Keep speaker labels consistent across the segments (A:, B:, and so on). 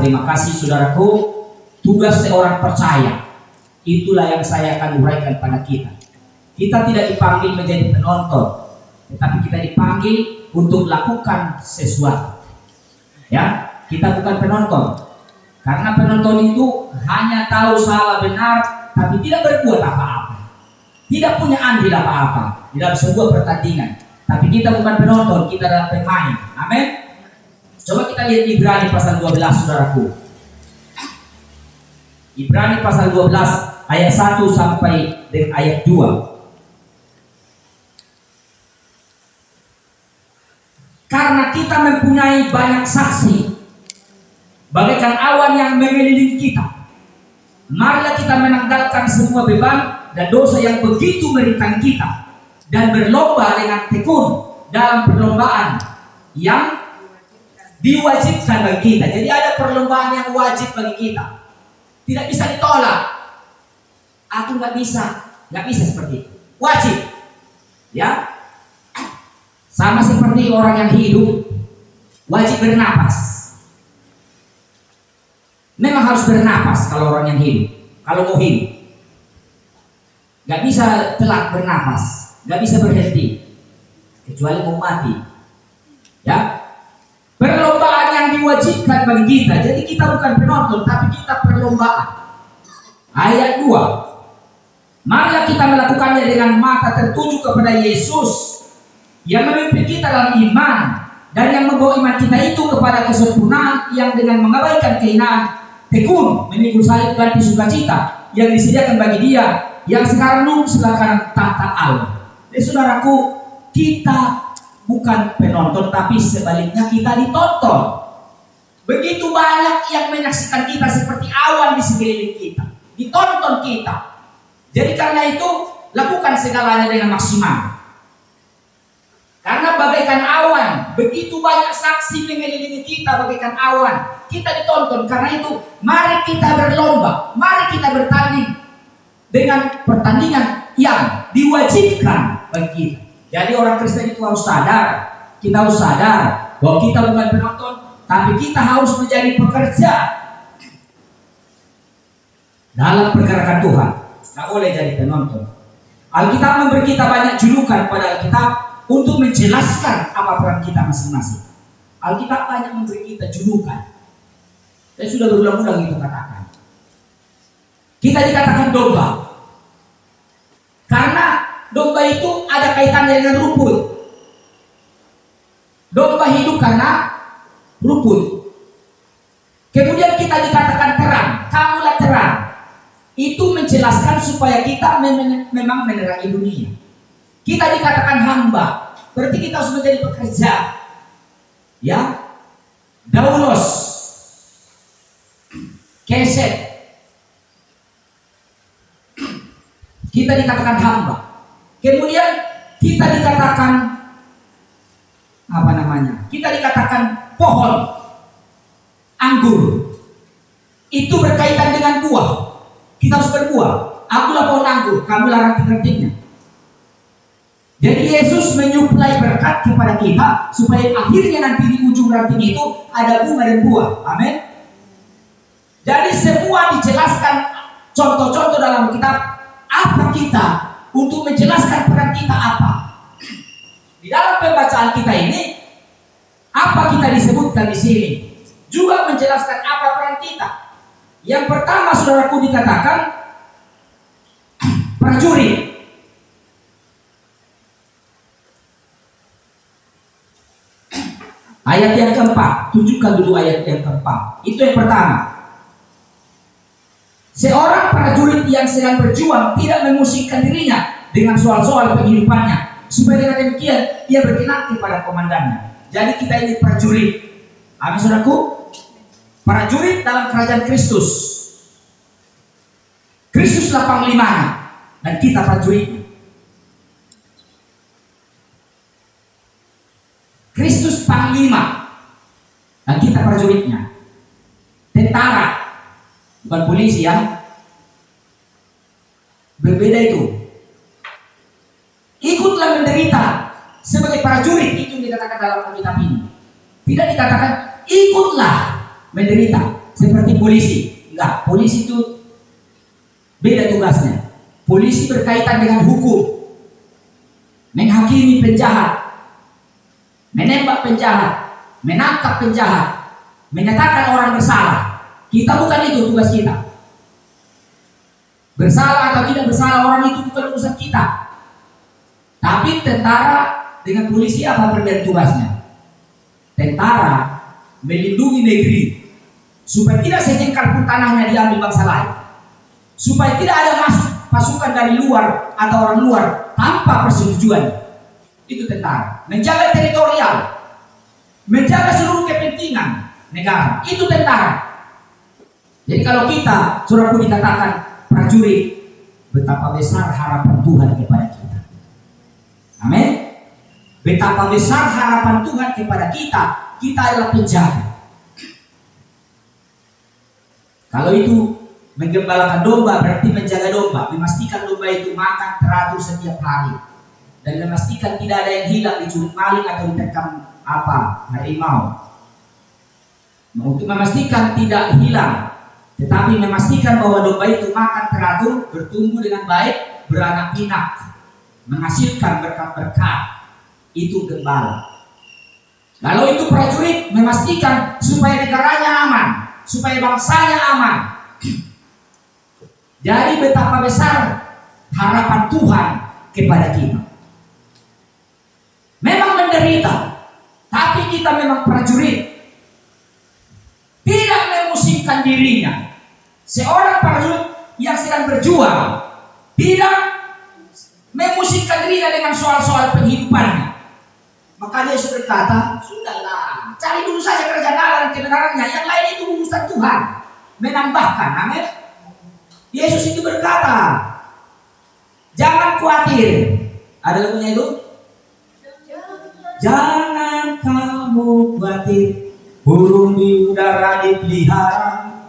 A: Terima kasih saudaraku. Tugas seorang percaya, itulah yang saya akan uraikan pada kita. Kita tidak dipanggil menjadi penonton, tetapi kita dipanggil untuk lakukan sesuatu. Ya, kita bukan penonton. Karena penonton itu hanya tahu salah benar, tapi tidak berbuat apa-apa. Tidak punya andil apa-apa di dalam sebuah pertandingan. Tapi kita bukan penonton, kita adalah pemain. Amin. Coba kita lihat Ibrani pasal 12, saudaraku. Ibrani pasal 12 ayat 1 sampai dengan ayat 2. Karena kita mempunyai banyak saksi, bagaikan awan yang mengelilingi kita, marilah kita menanggalkan semua beban dan dosa yang begitu merintangi kita, dan berlomba dengan tekun dalam perlombaan yang diwajibkan bagi kita. Jadi ada perlombaan yang wajib bagi kita, tidak bisa ditolak. Aku nggak bisa seperti itu. Wajib, ya. Sama seperti orang yang hidup wajib bernapas. Memang harus bernapas kalau orang yang hidup. Kalau mau hidup, nggak bisa telat bernapas, nggak bisa berhenti, kecuali mau mati. Ya, perlombaan yang diwajibkan bagi kita. Jadi kita bukan penonton, tapi kita perlombaan. Ayat 2. Marilah kita melakukannya dengan mata tertuju kepada Yesus, yang memimpin kita dalam iman, dan yang membawa iman kita itu kepada kesempurnaan, yang dengan mengabaikan kehinaan tekun memikul salib ganti sukacita yang disediakan bagi Dia yang sekarang duduk sebelah kanan tahta Allah. Jadi saudaraku, kita bukan penonton, tapi sebaliknya kita ditonton. Begitu banyak yang menyaksikan kita seperti awan di sekeliling kita, ditonton kita. Jadi karena itu lakukan segalanya dengan maksimal. Karena bagaikan awan, begitu banyak saksi mengelilingi kita bagaikan awan. Kita ditonton, karena itu mari kita berlomba, mari kita bertanding dengan pertandingan yang diwajibkan bagi kita. Jadi orang Kristen itu harus sadar, kita harus sadar bahwa kita bukan penonton, tapi kita harus menjadi pekerja dalam pergerakan Tuhan. Tidak boleh jadi penonton. Alkitab memberi kita banyak julukan pada Alkitab untuk menjelaskan apa peran kita masing-masing. Alkitab banyak memberi kita julukan. Saya sudah berulang-ulang itu katakan. Kita dikatakan domba, karena domba itu ada kaitannya dengan rumput. Domba hidup karena rumput. Kemudian kita dikatakan terang, kamulah terang. Itu menjelaskan supaya kita memang menerangi dunia. Kita dikatakan hamba, berarti kita harus menjadi pekerja. Ya, daulos, keset. Kita dikatakan hamba. Kemudian kita dikatakan apa namanya? Kita dikatakan pohon anggur. Itu berkaitan dengan buah. Kita harus berbuah. Akulah pohon anggur, kamulah ranting-rantingnya. Jadi Yesus menyuplai berkat kepada kita supaya akhirnya nanti di ujung ranting itu ada bunga dan buah. Amin. Jadi semua dijelaskan contoh-contoh dalam kitab. Apa kita untuk menjelaskan peran kita apa? Di dalam pembacaan kita ini, apa kita disebutkan di sini? Juga menjelaskan apa peran kita. Yang pertama, saudaraku, dikatakan prajurit. Ayat yang keempat, tunjukkan dulu ayat yang keempat. Itu yang pertama. Seorang prajurit yang sedang berjuang tidak memusingkan dirinya dengan soal-soal penghidupannya, supaya dengan demikian ia berkenan kepada komandannya. Jadi kita ini prajurit. Amin, saudaraku. Prajurit dalam kerajaan Kristus. Kristuslah panglimanya dan kita prajuritnya. Kristus panglima dan kita prajuritnya. Tentara, bukan polisi ya. Berbeda itu. Ikutlah menderita sebagai prajurit, itu dikatakan dalam Alkitab ini. Tidak dikatakan ikutlah menderita. seperti polisi. Enggak, polisi itu beda tugasnya. Polisi berkaitan dengan hukum, menghakimi penjahat, menembak penjahat, menangkap penjahat, menyatakan orang bersalah. Kita bukan itu tugas kita. Bersalah atau tidak bersalah orang itu bukan urusan kita. Tapi tentara dengan polisi apa perbedaan tugasnya? Tentara melindungi negeri supaya tidak sejengkal pun tanahnya diambil bangsa lain, supaya tidak ada masuk pasukan dari luar atau orang luar tanpa persetujuan. Itu tentara. Menjaga teritorial, menjaga seluruh kepentingan negara. Itu tentara. Jadi kalau kita, saudaraku, dikatakan prajurit, betapa besar harapan Tuhan kepada kita. Amin. Betapa besar harapan Tuhan kepada kita. Kita adalah penjaga. Kalau itu menggembalakan domba berarti menjaga domba, memastikan domba itu makan teratur setiap hari, dan memastikan tidak ada yang hilang, dicuri maling atau diterkam harimau. Untuk memastikan tidak hilang, tetapi memastikan bahwa domba itu makan teratur, bertumbuh dengan baik, beranak pinak, menghasilkan berkat-berkat. Itu gembala. Lalu itu prajurit memastikan supaya negaranya aman, supaya bangsanya aman. Jadi betapa besar harapan Tuhan kepada kita. Memang menderita, tapi kita memang prajurit. Tidak memusingkan dirinya. Seorang prajurit yang sedang berjuang tidak memusingkan dirinya dengan soal-soal penghidupannya. Maka Yesus berkata, sudahlah, cari dulu saja kerajaan Allah dan kebenarannya, yang lain itu urusan Tuhan. Menambahkan, amin. Yesus itu berkata, jangan khawatir. Ada lagunya itu? Jangan kamu khawatir, burung di udara dipelihara.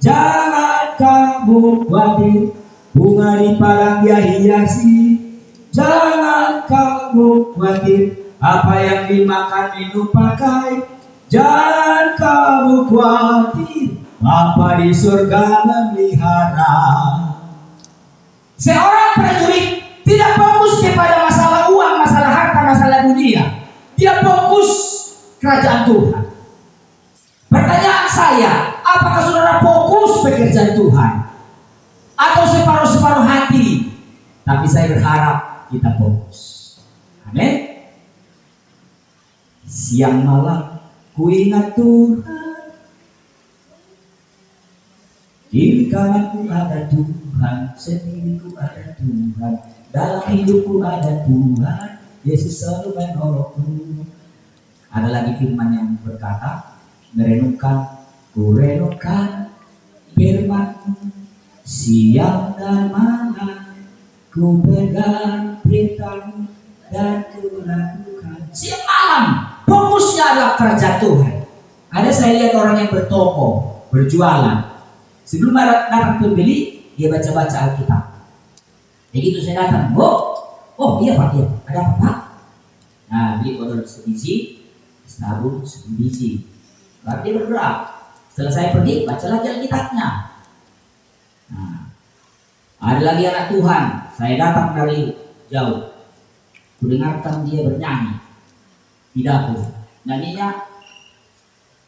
A: Jangan kamu khawatir, bunga di padang dia hiasi. Jangan kamu khawatir, apa yang dimakan minum pakai. Jangan kamu khawatir, Bapa di surga memelihara. Seorang prajurit tidak fokus kepada masalah uang, masalah harta, masalah dunia. Dia fokus kerajaan Tuhan. Pertanyaan saya, apakah saudara fokus pekerjaan Tuhan? Atau separuh-separuh hati? Tapi saya berharap kita fokus. Amin. Siang malam ku ingat Tuhan, di kananku ada Tuhan, sendiriku ada Tuhan, dalam hidupku ada Tuhan, Yesus selalu menolongku. Ada lagi firman yang berkata, ku renungkan firman-Mu, siang dan malam, ku pegang perintah-Mu dan ku lakukan. Siang malam, fokusnya adalah kerajaan Tuhan. Ada saya lihat orang yang bertoko, berjualan. Sebelum datang pembeli, dia baca-baca Alkitab. Begitu saya datang, oh iya Pak, iya. Ada apa Pak? Nah, beli botol sebiji, sabun sebiji. Lalu dia berdoa. Setelah saya pergi, baca lagi Alkitabnya. Nah, ada lagi anak Tuhan. Saya datang dari jauh. Kudengarkan dia bernyanyi di dapur. Nyanyinya,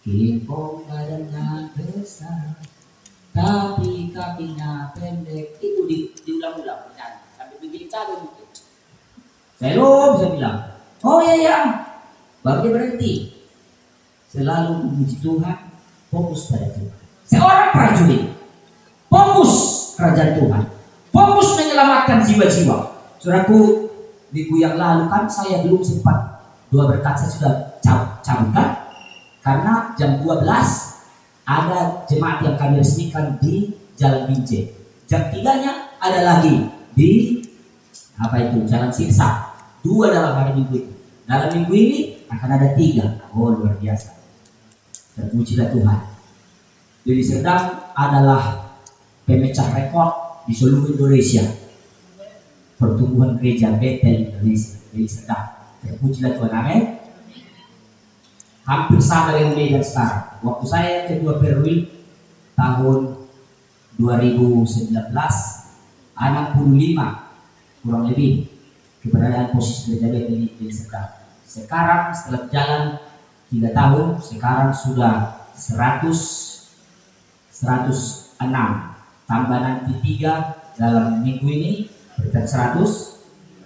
A: Kingkong badannya besar, tapi kakinya pendek. Itu diulang-ulang sampai begini cabai mungkin. Saya bisa bilang, oh iya, baru dia berhenti. Selalu memuji Tuhan, fokus pada Tuhan. Seorang prajurit fokus kerajaan Tuhan, fokus menyelamatkan jiwa-jiwa. Saudaraku, minggu yang lalu kan saya belum sempat dua berkat, saya sudah cabutkan karena jam 12 ada jemaat yang kami resmikan di Jalan Binjai. Jam 3-nya ada lagi di Jalan Sirsa. 2 dalam hari minggu ini. Dalam minggu ini akan ada 3. Oh, luar biasa. Terpujilah Tuhan. Jadi Serdang adalah pemecah rekor di seluruh Indonesia. Pertumbuhan gereja Bethel Indonesia. Jadi Serdang. Terpujilah Tuhan. Amin. Hampir sama dengan Medan sekarang. Waktu saya kedua Perwil tahun 2019 65 kurang lebih keberadaan posisi gereja Bethel di sekarang. Sekarang setelah berjalan 3 tahun, sekarang sudah 106, tambah nanti 3 dalam minggu ini berarti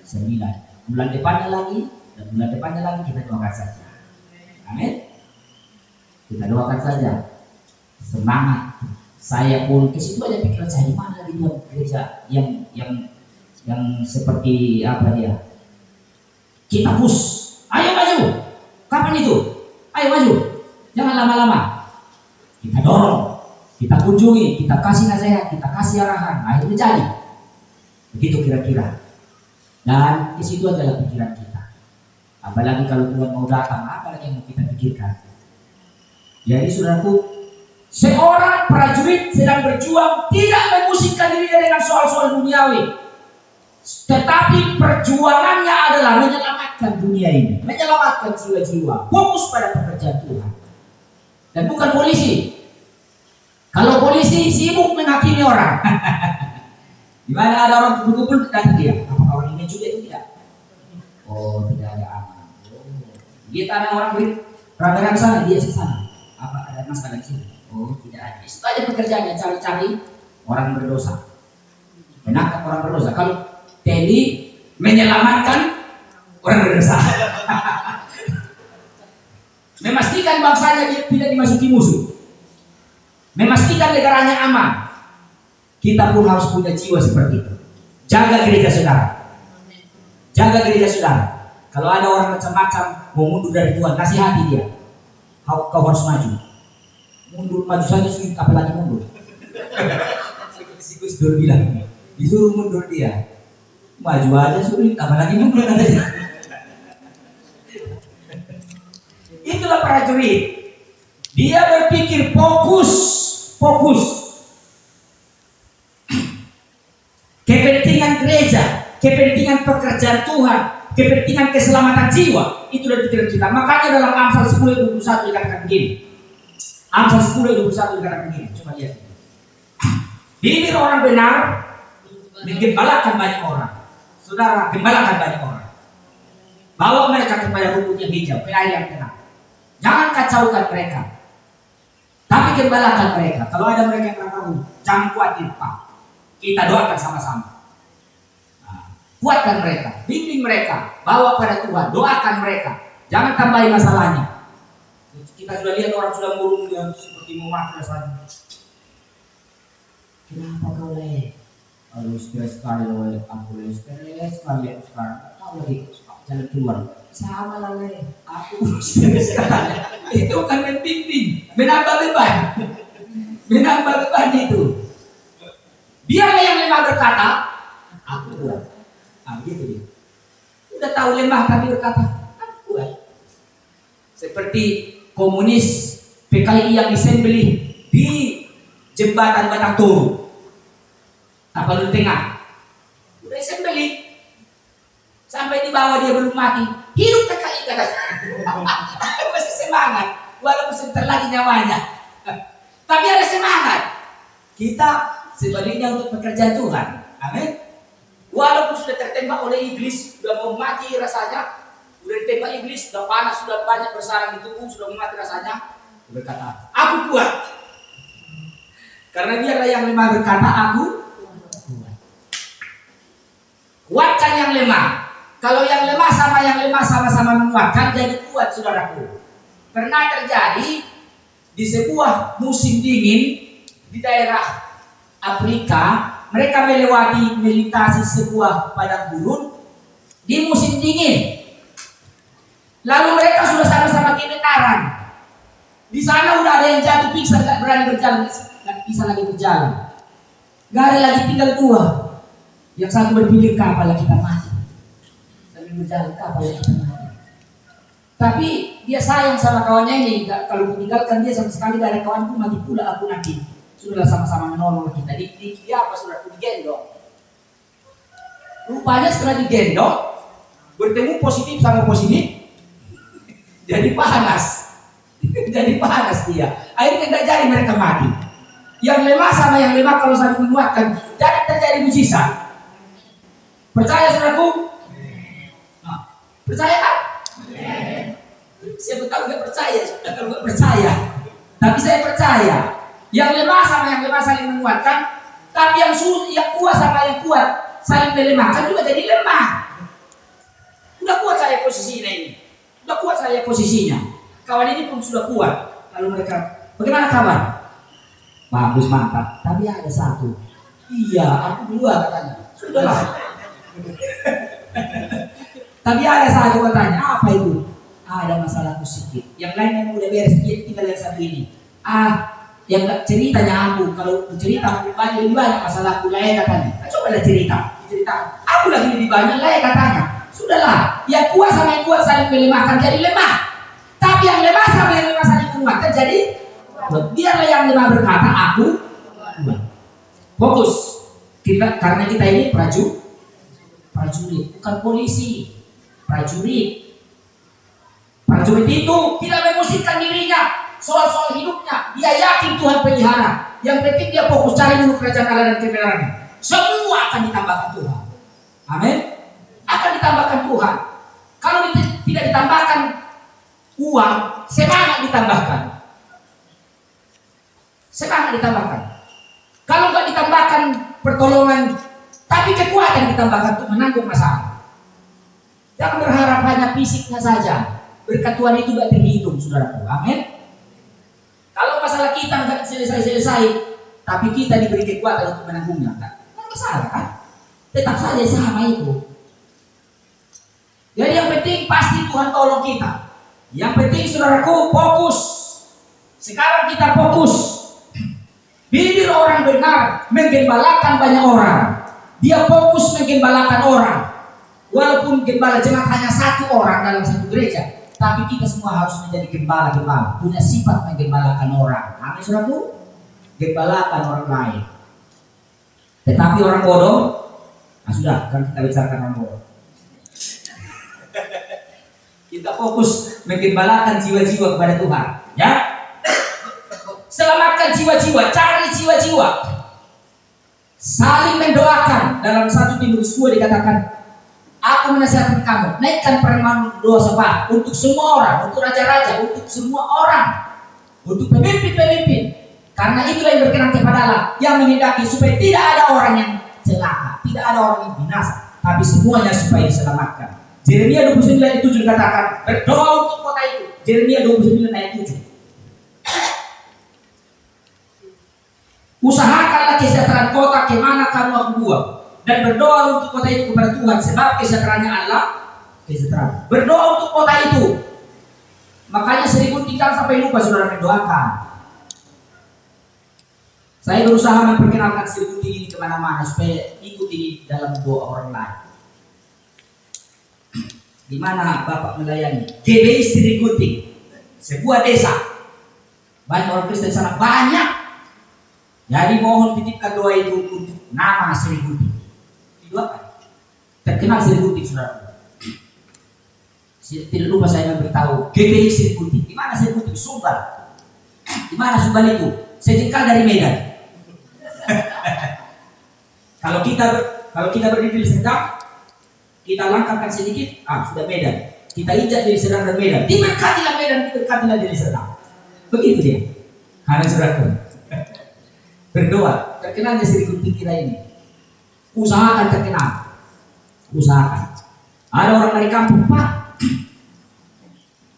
A: 109. Bulan depannya lagi dan bulan depannya lagi, kita doakan saja. Amin. Kita doakan saja. Semangat. Saya pun ke situ aja pikiran saya, di mana di dalam gereja yang seperti apa dia? Kita push. Ayo maju. Kapan itu? Ayo maju. Jangan lama-lama. Kita dorong, kita kunjungi, kita kasih nasihat, kita kasih arahan. Akhirnya jadi. Begitu kira-kira. Dan di situ adalah pikiran kita. Apalagi kalau Tuhan mau datang, apalagi yang mau kita pikirkan. Jadi saudaraku, seorang prajurit sedang berjuang tidak memusingkan dirinya dengan soal-soal duniawi, tetapi perjuangannya adalah menyelamatkan dunia ini, menyelamatkan jiwa-jiwa, fokus pada pekerjaan Tuhan. Dan bukan polisi. Kalau polisi sibuk menghakimi orang. Di mana ada orang kumpul-kumpul dan dia, apakah orang ini juga itu tidak? Oh, tidak ada aman. Dia tanah orang beri peradaban sana, dia di sana. Apa ada masalah di sini? Oh, tidak ada. Itu aja pekerjaannya, cari-cari orang berdosa, menangkap orang berdosa. Kalau TNI menyelamatkan orang berdosa, memastikan bangsanya dia tidak dimasuki musuh, memastikan negaranya aman. Kita pun harus punya jiwa seperti itu. Jaga gereja saudara, jaga gereja saudara. Kalau ada orang macam-macam mau mundur dari Tuhan, nasihati dia. Kau harus maju. Mundur maju saja sulit, apalagi mundur. Si Gus Dur bilang, disuruh mundur dia. Maju aja sulit, apalagi mundur. Itulah prajurit. Dia berpikir fokus. Kepentingan gereja, kepentingan pekerjaan Tuhan, kepentingan keselamatan jiwa, itu dari pikiran kita. Makanya dalam Amsal 10:21 dikatakan begini. Amsal 10:21 dikatakan begini. Coba lihat. Bibir orang benar menggembalakan banyak orang. Saudara, gembalakan banyak orang. Bawa mereka kepada rumput yang hijau, ke air yang tenang. Jangan kacaukan mereka, tapi gembalakan mereka. Kalau ada mereka yang ragu, jangan khawatir, Pak. Kita doakan sama-sama. Nah, kuatkan mereka, bimbing mereka, bawa pada Tuhan, doakan mereka. Jangan tambahi masalahnya. Kita sudah lihat orang sudah murung dia seperti mau mati rasanya. Kenapa kau le? Aduh, stres sekali le. Aku le, stres sekali aku sekarang. Tahu lagi jalan keluar. Sama lah le. Aku stres sekali. Itu kan membimbing, menambah beban itu. Biarlah yang lemah berkata, aku kuat. Gitu dia. Udah tahu lemah tapi berkata, aku kuat. Seperti komunis PKI yang disembelih di jembatan Batang Toru, Tapanuli Tengah. Udah disembelih sampai di bawah dia belum mati. Hidup PKI katanya. Masih semangat walaupun sebentar lagi nyawanya. Tapi ada semangat. Kita sebaliknya untuk pekerjaan Tuhan. Amin. Walaupun sudah tertembak oleh iblis, sudah mau mati rasanya, sudah ditembak iblis, sudah panas, sudah banyak bersarang di tubuh, sudah mau mati rasanya, berkata, aku kuat. Karena biarlah yang lemah berkata, aku kuat. Kuatkan yang lemah. Kalau yang lemah sama-sama menguatkan, jadi kuat, saudaraku. Pernah terjadi di sebuah musim dingin di daerah Afrika, mereka melintasi sebuah padang gurun di musim dingin. Lalu mereka sudah sama-sama kebakaran. Di sana udah ada yang jatuh pingsan, gak berani berjalan, gak bisa lagi berjalan. Gak ada lagi, tinggal 2. Yang satu berpikir, kapan kita mati? Sambil berjalan, kapan kita mati? Tapi dia sayang sama kawannya ini. Kalau meninggalkan dia sama sekali, gak ada kawanku, mati pula aku nanti. Sudah sama-sama menolong kita. Dia apa sudah digendong. Rupanya setelah digendong, bertemu positif sama positif, jadi panas dia. Akhirnya tidak jadi mereka mati. Yang lemah sama yang lemah kalau saling menguatkan, jadi terjadi mujizat. Percaya saudaraku? Nah, percaya kan? Siapa tahu nggak percaya, sudah kalau nggak percaya. Tapi saya percaya. Yang lemah sama yang lemah saling menguatkan, tapi yang kuat sama yang kuat saling melemahkan juga jadi lemah. Udah kuat saya posisinya ini, udah kuat saya posisinya. Kawan ini pun sudah kuat. Lalu mereka, bagaimana kabar? Bagus, mantap. Tapi ada satu. Iya, aku dua katanya. Sudahlah. Tapi ada satu katanya. Apa itu? Ada masalahku sedikit. Yang lain yang udah beres, tinggal yang satu ini. Yang gak ceritanya aku. Kalau cerita aku lebih banyak masalahku lain katanya. Cobalah cerita. Aku lagi lebih banyak lain katanya. Sudahlah. Yang kuat sama yang kuat saling melemahkan jadi lemah. Tapi yang lemah sama yang lemah saling menguatkan jadi biarlah yang lemah berkata aku kuat. Fokus. Karena kita ini prajurit, bukan polisi. Prajurit itu tidak memusikkan dirinya soal hidupnya. Dia yakin Tuhan pelihara. Yang penting dia fokus cari dulu kerajaan Allah dan kebenarannya. Semua akan ditambahkan Tuhan. Amin. Akan ditambahkan Tuhan. Kalau tidak ditambahkan uang, semangat ditambahkan. Kalau nggak ditambahkan pertolongan, tapi kekuatan ditambahkan untuk menanggung masalah. Jangan berharap hanya fisiknya saja. Berkat Tuhan itu tidak terhitung, saudaraku. Amin. Kalau masalah kita nggak selesai, tapi kita diberi kekuatan untuk menanggungnya, nggak masalah kan? Tetap saja sama itu. Jadi yang penting pasti Tuhan tolong kita. Yang penting saudaraku fokus. Sekarang kita fokus. Bibir orang benar menggembalakan banyak orang. Dia fokus menggembalakan orang. Walaupun gembala jemaat hanya satu orang dalam satu gereja, tapi kita semua harus menjadi gembala-gembala, punya sifat menggembalakan orang. Amin saudaraku? Gembalakan orang lain. Tetapi orang bodoh, nah sudah, kan kita bicarakan orang bodoh. Kita fokus menggembalakan jiwa-jiwa kepada Tuhan, ya. Selamatkan jiwa-jiwa, cari jiwa-jiwa. Saling mendoakan. Dalam 1 Timotius 2 dikatakan, aku menasihatkan kamu, naikkan permohonan doa syafaat untuk semua orang, untuk raja-raja, untuk semua orang, untuk pemimpin-pemimpin. Karena itulah yang berkenan kepada Allah, yang menghendaki supaya tidak ada orang yang celaka, tidak ada orang yang binasa, tapi semuanya supaya diselamatkan. Yeremia 29 ayat 7 dikatakan, berdoa untuk kota itu. Yeremia 29 ayat 7. Usahakanlah kesejahteraan kota kemana kamu aku buang, dan berdoa untuk kota itu kepada Tuhan, sebab kesejahteraannya Allah kesejahteraan. Berdoa untuk kota itu. Makanya seribu tinggal sampai lupa saudara mendoakan. Saya berusaha memperkenalkan seribu ini kemana-mana supaya ikut ini dalam doa orang lain. Di mana Bapak melayani? GBI Sri Gunting, sebuah desa. Banyak orang Kristen sana, banyak. Jadi mohon titipkan doa itu untuk nama Sri Gunting. Didoakan. Terkenal Sri Gunting, saudara. Tidak lupa saya memberitahu GBI Sri Gunting. Di mana Sri Gunting? Sumbar. Di mana Sumbar itu? Sejengkal dari Medan. Kalau kita berdiri di Serdang, kita langkahkan sedikit, sudah Medan. Kita injak dari Serdang dan Medan. Diberkatilah Medan, diberkatilah dari Serdang. Begitu dia. Karena saudara berdoa, terkenalnya Sri Gunting kita ini. Usahakan terkenal. Usahakan. Ada orang dari kampung, Pak,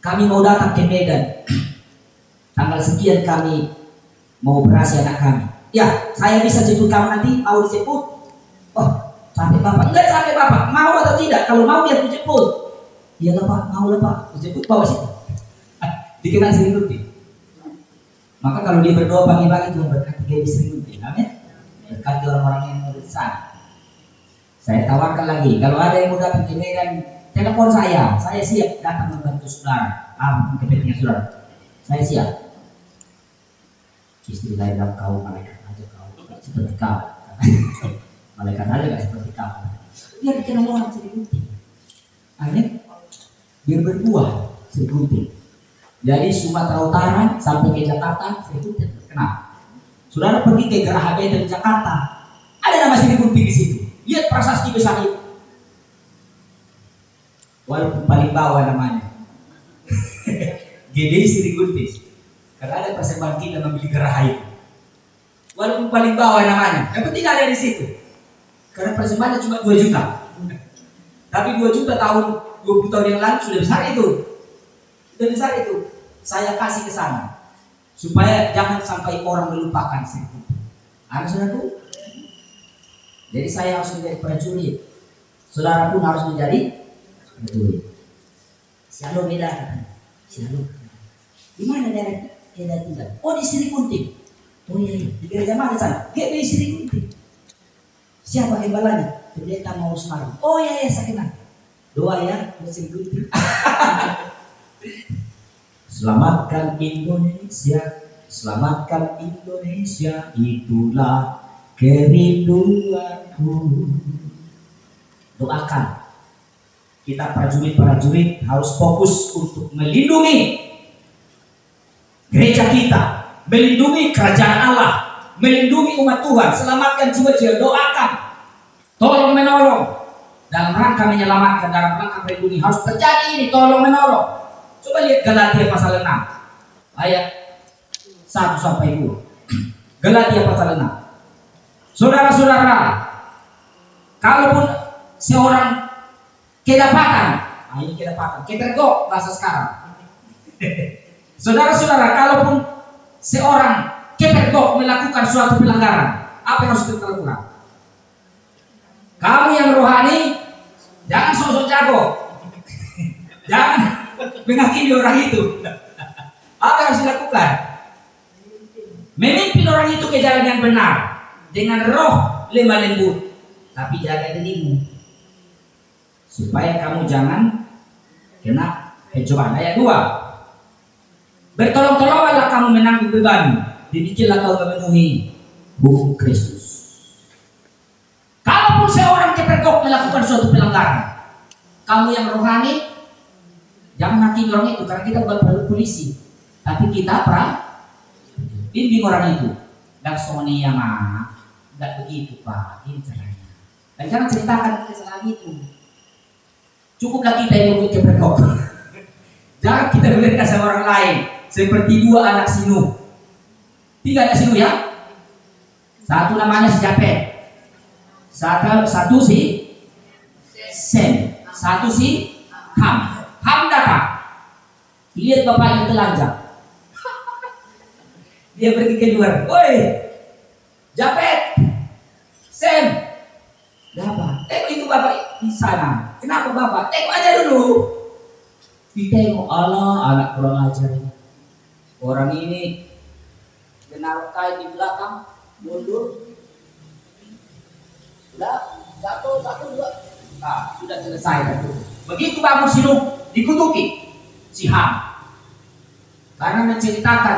A: kami mau datang ke Medan. Tanggal sekian kami mau operasi anak kami. Ya, saya bisa jemput kamu nanti, mau dijemput? Oh, sampai Bapak. Enggak sampai Bapak, mau atau tidak? Kalau mau biar dijemput. Iya lah Pak, mau lah Pak, dijemput bawa sini. Dikenal Sri Gunting. Maka kalau dia berdoa pagi-pagi, Tuhan berkati dia Sri Gunting. Amin. Berkati orang-orang yang ada di sana. Saya tawarkan lagi, kalau ada yang mau datang ke Medan, telepon saya siap datang membantu saudara. Kepentingan saudara, saya siap. Istri saya bilang, kau malaikat aja, kau seperti kau. Malaikat aja gak seperti kau. Dia dikenal orang Sri Gunting. Amin. Biar berbuah Sri Gunting. Jadi Sumatera Utara sampai ke Jakarta, Sri Gunting terkenal. Saudara pergi ke Geraha Betel Jakarta, ada nama Sri Gunting di situ. Lihat prasasti besar itu. Walaupun paling bawah namanya. GDI Sri Gunting. Karena ada persembahan kita membeli Geraha itu. Walaupun paling bawah namanya, yang penting ada di situ. Karena persembahannya cuma 2 juta. Tapi 2 juta tahun 20 tahun yang lalu sudah besar itu. Sudah besar itu. Saya kasih ke sana supaya jangan sampai orang melupakan Sri Gunting. Ada saudaraku? Jadi saya harus menjadi prajurit. Saudara pun harus menjadi prajurit. Shalom beda. Shalom. Di mana daerah tinggal? Oh di Sri Gunting. Oh iya, di gereja mana sana? GBI Sri Gunting. Siapa gembalanya? Pendeta mau Semarang. Oh iya, saya kenal. Doa ya, Sri Gunting. Selamatkan Indonesia, selamatkan Indonesia, itulah kerinduanku. Doakan. Kita prajurit-prajurit harus fokus untuk melindungi gereja kita, melindungi kerajaan Allah, melindungi umat Tuhan, selamatkan jiwa-jiwa, doakan, tolong menolong dalam rangka menyelamatkan, dalam rangka melindungi harus terjadi ini, tolong menolong. Coba lihat Galatia pasal 6 ayat 1 sampai 2. Galatia pasal 6. Saudara-saudara, kalaupun seorang kedapatan, ini kedapatan, kepergok bahasa sekarang. Saudara-saudara, kalaupun seorang kepergok melakukan suatu pelanggaran, apa yang harus kita lakukan? Kamu yang rohani, jangan sosok jago, jangan menghakimi orang itu. Apa yang harus dilakukan? Memimpin orang itu ke jalan yang benar dengan roh lemah lembut, tapi jaga dirimu supaya kamu jangan kena pencobaan. Ayat 2. Bertolong-tolonglah kamu menanggung beban, demikianlah kau memenuhi hukum Kristus. Kalaupun seorang kepergok melakukan suatu pelanggaran, kamu yang rohani jangan hakimi orang itu, karena kita bukan polisi, tapi kita bimbing orang itu. Dan sonia mah, tidak begitu Pak, ini caranya. Dan jangan ceritakan kesalahan itu. Cukuplah kita yang ikut kepergok. Jangan kita berikan sama orang lain. Seperti 2 anak Sinu. 3 anak Sinu ya. Satu namanya si Japet, satu si Sem, satu si Ham. Ham datang, lihat bapaknya telanjang. Dia pergi keluar. Woi, Japet, Sem, apa? Tengok itu bapak di sana. Kenapa bapak? Tengok aja dulu. Ditengok, Allah, anak kurang ajar. Orang ini menaruh kain di belakang, mundur. Satu, dua. Nah, sudah selesai. Begitu bangun Sinu, dikutuki si Ham karena menceritakan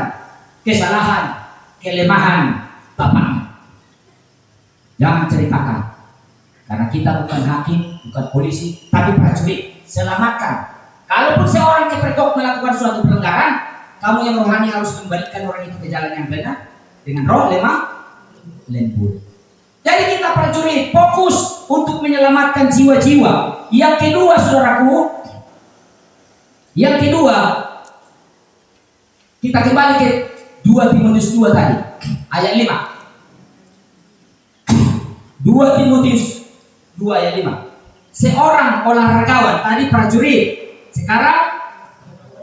A: kesalahan, kelemahan bapaknya. Jangan ceritakan, karena kita bukan hakim, bukan polisi, tapi prajurit. Selamatkan. Kalaupun seorang kepergok melakukan suatu pelanggaran, kamu yang rohani harus kembalikan orang itu ke jalan yang benar dengan roh lemah lembut. Jadi kita prajurit fokus untuk menyelamatkan jiwa-jiwa. Yang kedua, saudaraku, yang kedua, kita kembali ke 2 Timotius 2 tadi, ayat 5. 2 Timotius 2 ayat 5. Seorang olahragawan, tadi prajurit, sekarang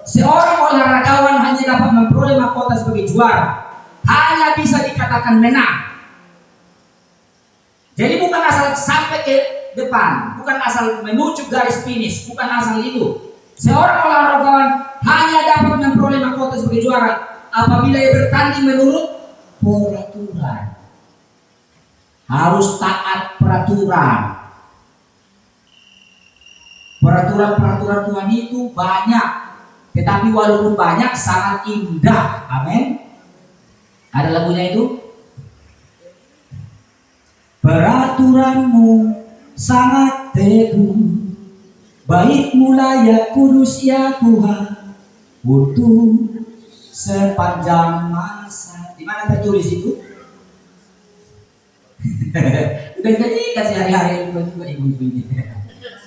A: seorang olahragawan hanya dapat memperoleh mahkota sebagai juara, hanya bisa dikatakan menang. Jadi bukan asal sampai ke depan, bukan asal menuju garis finish, bukan asal itu. Seorang olahragawan hanya dapat memperoleh mahkota sebagai juara apabila ia bertanding menurut peraturan. Harus taat peraturan. Peraturan-peraturan Tuhan itu banyak, tetapi walaupun banyak sangat indah. Amin. Ada lagunya itu. Peraturanmu sangat teguh, baikmu layak kudus ya Tuhan, untuk sepanjang masa. Di mana tertulis itu? Udah jadi kasih hari-hari juga ibu-ibu ini.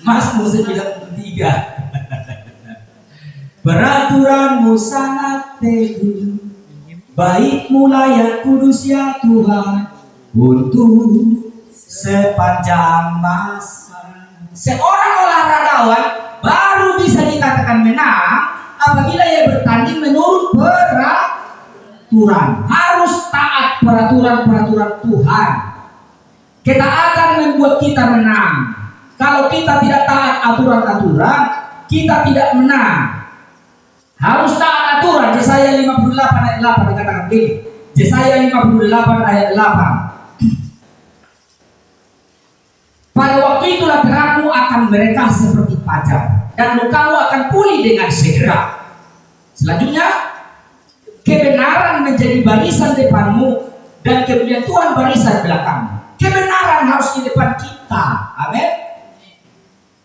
A: Mazmur 93. Peraturanmu sangat teguh, baikmu layak kudus ya Tuhan, untuk sepanjang masa. Seorang olahragawan baru bisa dikatakan menang apabila ia bertanding menurut peraturan. Harus taat peraturan-peraturan Tuhan. Ketaatan membuat kita menang. Kalau kita tidak taat aturan-aturan, kita tidak menang. Harus taat aturan. Yesaya 58 ayat 8 dikatakan begini. Yesaya 58 ayat 8. Pada waktu itulah terangmu akan mereka seperti fajar, dan lukamu akan pulih dengan segera. Selanjutnya, kebenaran menjadi barisan depanmu, dan kemudian Tuhan barisan belakangmu. Kebenaran harus di depan kita. Amin.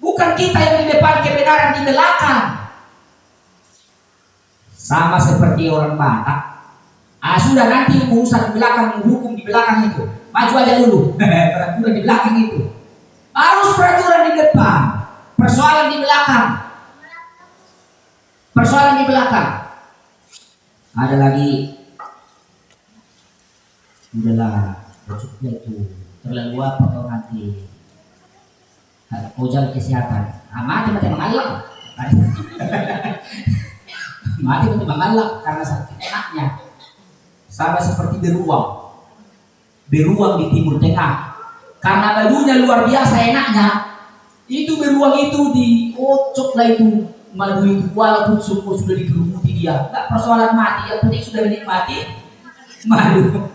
A: Bukan kita yang di depan, kebenaran di belakang. Sama seperti orang Batak. Sudah nanti urusan di belakang, menghukum di belakang itu. Maju aja dulu. Peraturan di belakang itu. Harus peraturan di depan, persoalan di belakang. Persoalan di belakang. Ada lagi, udahlah, cukupnya itu terlalu apa kau nanti ojal kesehatan. Mati mengalah. Mati mengalah karena sakit enaknya. Sama seperti beruang di Timur Tengah. Karena bajunya luar biasa enaknya, itu beruang itu dikocok lah itu madu itu, walaupun sudah dikerumuti dia, nggak persoalan mati, yang penting sudah menikmati madu.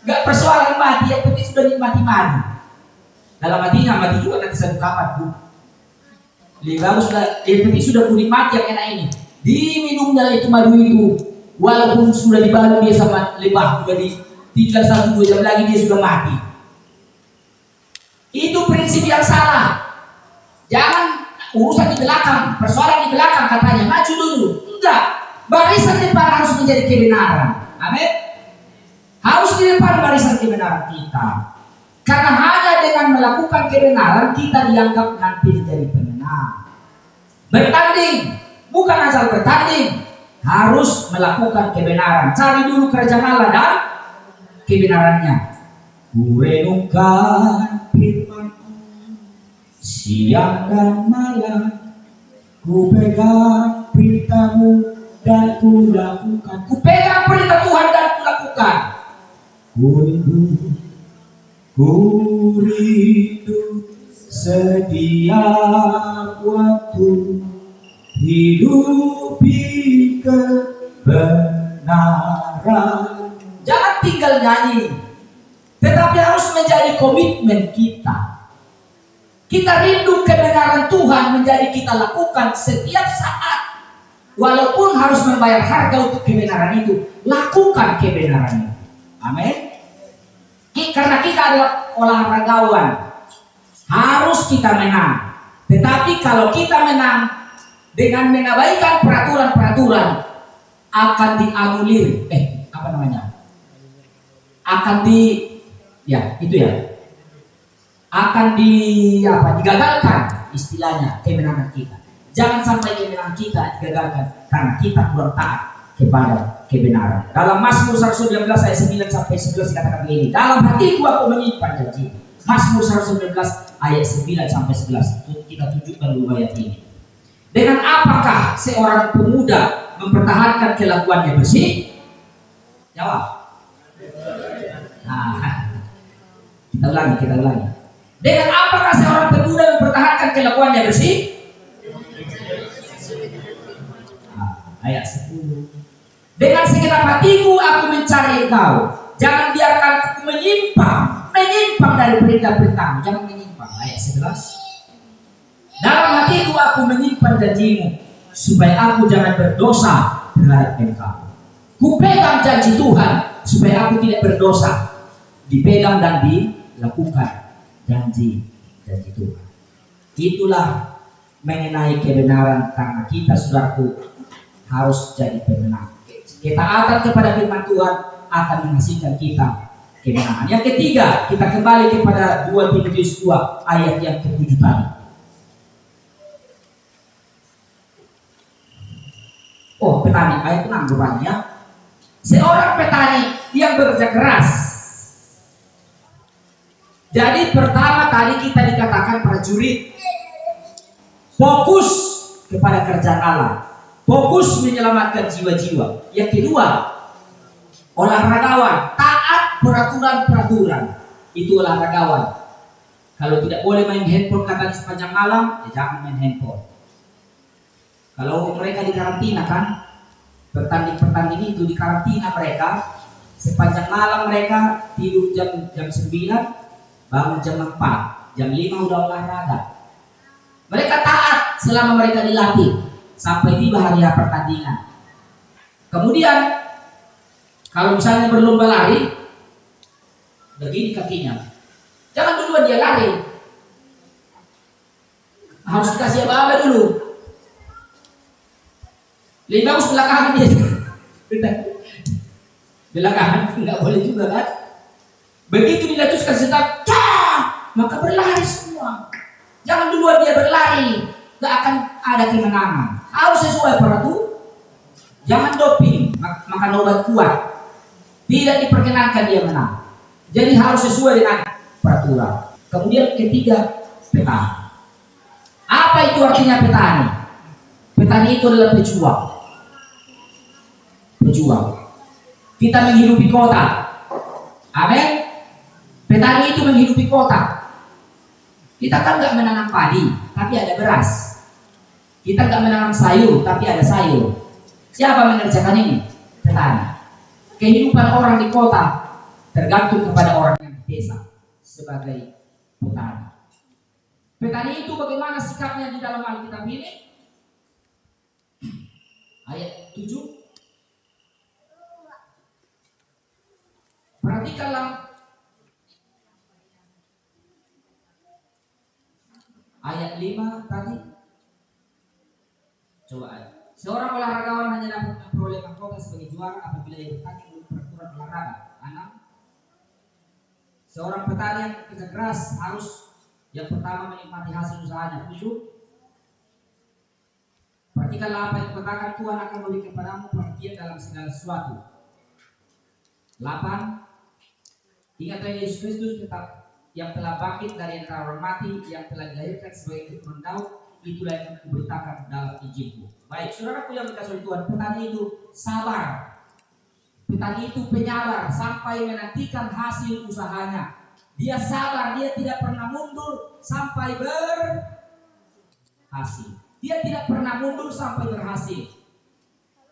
A: Nggak persoalan mati, yang penting sudah nikmati madu. Dalam hatinya mati juga nanti satu kapan bu. Lebih bagus lah, yang penting sudah menikmati yang enak ini. Diminumnya itu madu itu, walaupun sudah dibalut dia sama lebah, sudah tinggal 1-2 jam lagi dia sudah mati. Itu prinsip yang salah. Jangan urusan di belakang, persoalan di belakang katanya, maju dulu. Enggak, barisan depan harus menjadi kebenaran. Amin. Harus di depan barisan kebenaran kita. Karena hanya dengan melakukan kebenaran kita dianggap nanti menjadi pemenang. Bertanding, bukan asal bertanding, harus melakukan kebenaran. Cari dulu kerajaan Allah dan kebenarannya. Kurenungkan firman-Mu siang dan malam, ku pegang perintah-Mu dan ku lakukan. Ku pegang perintah Tuhan dan ku lakukan. Ku rindu setiap waktu hidupi kebenaran. Jangan tinggal nyanyi, tetapi harus menjadi komitmen kita. Kita rindu kebenaran Tuhan menjadi kita lakukan setiap saat. Walaupun harus membayar harga untuk kebenaran itu, lakukan kebenaran itu. Amin. Karena kita adalah olahragawan, harus kita menang. Tetapi kalau kita menang dengan mengabaikan peraturan-peraturan, akan dianulir. Akan digagalkan istilahnya kemenangan kita. Jangan sampai kemenangan kita digagalkan karena kita kurang taat kepada kebenaran. Dalam Mazmur 119 ayat 9 sampai 11 dikatakan begini, dalam hatiku aku menyimpan janji. Mazmur 119 ayat 9 sampai 11. Kita tunjukkan dulu ayat ini. Dengan apakah seorang pemuda mempertahankan kelakuannya bersih? Jawab. Kita ulangi. Dengan apakah seorang pemuda mempertahankan kelakuannya bersih? Ayat 10. Dengan segenap hatiku aku mencari Engkau. Jangan biarkan aku menyimpang dari perintah-perintahmu. Jangan menyimpang. Ayat 11. Dalam hatiku aku menyimpan janji-Mu, supaya aku jangan berdosa terhadap Engkau. Ku pegang janji Tuhan supaya aku tidak berdosa. Dipegang dan dilakukan janji Tuhan. Itulah mengenai kebenaran, karena kita saudaraku harus jadi pemenang. Ketaatan kepada firman Tuhan akan menghasilkan kita kemenangan. Yang ketiga, kita kembali kepada 2 Timotius 2 ayat yang ke-7 tadi. Oh, petani, ayat 6 rupanya. Seorang petani yang bekerja keras. Jadi pertama tadi kita dikatakan prajurit, fokus kepada kerjaan Allah, fokus menyelamatkan jiwa-jiwa. Yang kedua, olahragawan, taat peraturan-peraturan. Itu olahragawan. Kalau tidak boleh main handphone katanya sepanjang malam, ya jangan main handphone. Kalau mereka di karantina kan, pertanding-pertanding itu di karantina mereka, sepanjang malam mereka tidur jam 9, bangun jam 4, jam 5 udah olahraga. Mereka taat selama mereka dilatih sampai tiba hari pertandingan. Kemudian kalau misalnya berlomba lari, begini kakinya, jangan duluan dia lari, harus dikasih apa-apa dulu. Lebih bagus belakangan dia. Belakangan nggak boleh juga kan. Begitu diletuskan setak, maka berlari semua. Jangan duluan dia berlari, nggak akan ada kemenangan. Harus sesuai peraturan. Jangan doping, makan obat kuat. Tidak diperkenankan dia menang. Jadi harus sesuai dengan peraturan. Kemudian ketiga, petani. Apa itu artinya petani? Petani itu adalah pejuang. Kita menghidupi kota. Amin. Petani itu menghidupi kota. Kita kan nggak menanam padi, tapi ada beras. Kita nggak menanam sayur, tapi ada sayur. Siapa mengerjakan ini? Petani. Kehidupan orang di kota tergantung kepada orang yang di desa sebagai petani. Petani itu bagaimana sikapnya di dalam Alkitab ini? Ayat 7. Perhatikanlah ayat 5 tadi. Coba ayat. Seorang olahragawan hanya dapat memperoleh mahkota sebagai juara apabila ia bertanding menurut peraturan olahraga. 6. Seorang petani yang bekerja keras harus yang pertama menikmati hasil usahanya. 7. Perhatikanlah apa yang dikatakan, Tuhan akan memberi kepadamu perhatian dalam segala sesuatu. 8. Ingatlah Yesus Kristus tetap yang telah bangkit dari antara orang mati, yang telah dilahirkan sebagai keturunan Daud, itulah yang kuberitakan dalam Injilku. Baik, saudaraku yang dikasihi Tuhan, petani itu sabar. Petani itu penyabar sampai menantikan hasil usahanya. Dia sabar, dia tidak pernah mundur sampai berhasil. Dia tidak pernah mundur sampai berhasil.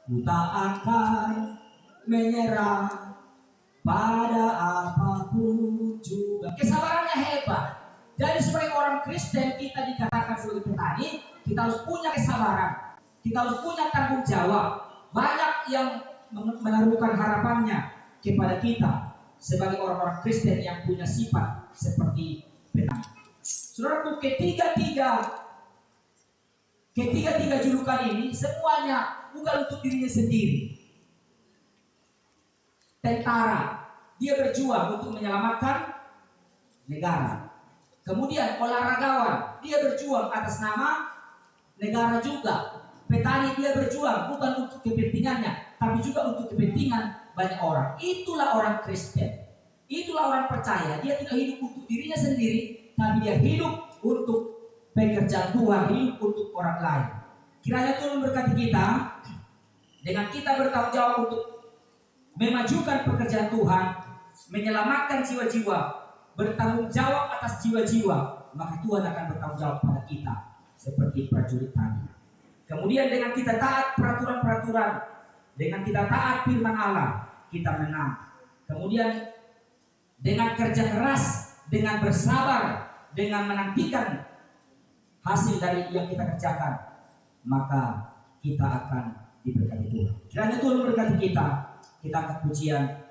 A: Ku tak akan menyerah pada apapun juga. Kesabarannya hebat. Jadi sebagai orang Kristen kita dikatakan sebagai petani, kita harus punya kesabaran. Kita harus punya tanggung jawab. Banyak yang menaruhkan harapannya kepada kita sebagai orang-orang Kristen yang punya sifat seperti petani. Saudaraku, ketiga julukan ini semuanya bukan untuk dirinya sendiri. Tentara, dia berjuang untuk menyelamatkan negara. Kemudian olahragawan, dia berjuang atas nama negara juga. Petani, dia berjuang bukan untuk kepentingannya, tapi juga untuk kepentingan banyak orang. Itulah orang Kristen. Itulah orang percaya. Dia tidak hidup untuk dirinya sendiri, tapi dia hidup untuk pekerjaan Tuhan, hidup untuk orang lain. Kiranya Tuhan memberkati kita dengan kita bertanggung jawab untuk memajukan pekerjaan Tuhan, menyelamatkan jiwa-jiwa, bertanggung jawab atas jiwa-jiwa, maka Tuhan akan bertanggung jawab pada kita seperti prajurit tadi. Kemudian dengan kita taat peraturan-peraturan, dengan kita taat firman Allah, kita menang. Kemudian dengan kerja keras, dengan bersabar, dengan menantikan hasil dari yang kita kerjakan, maka kita akan diberkati Tuhan. Kiranya Tuhan memberkati kita. Kita angkat pujian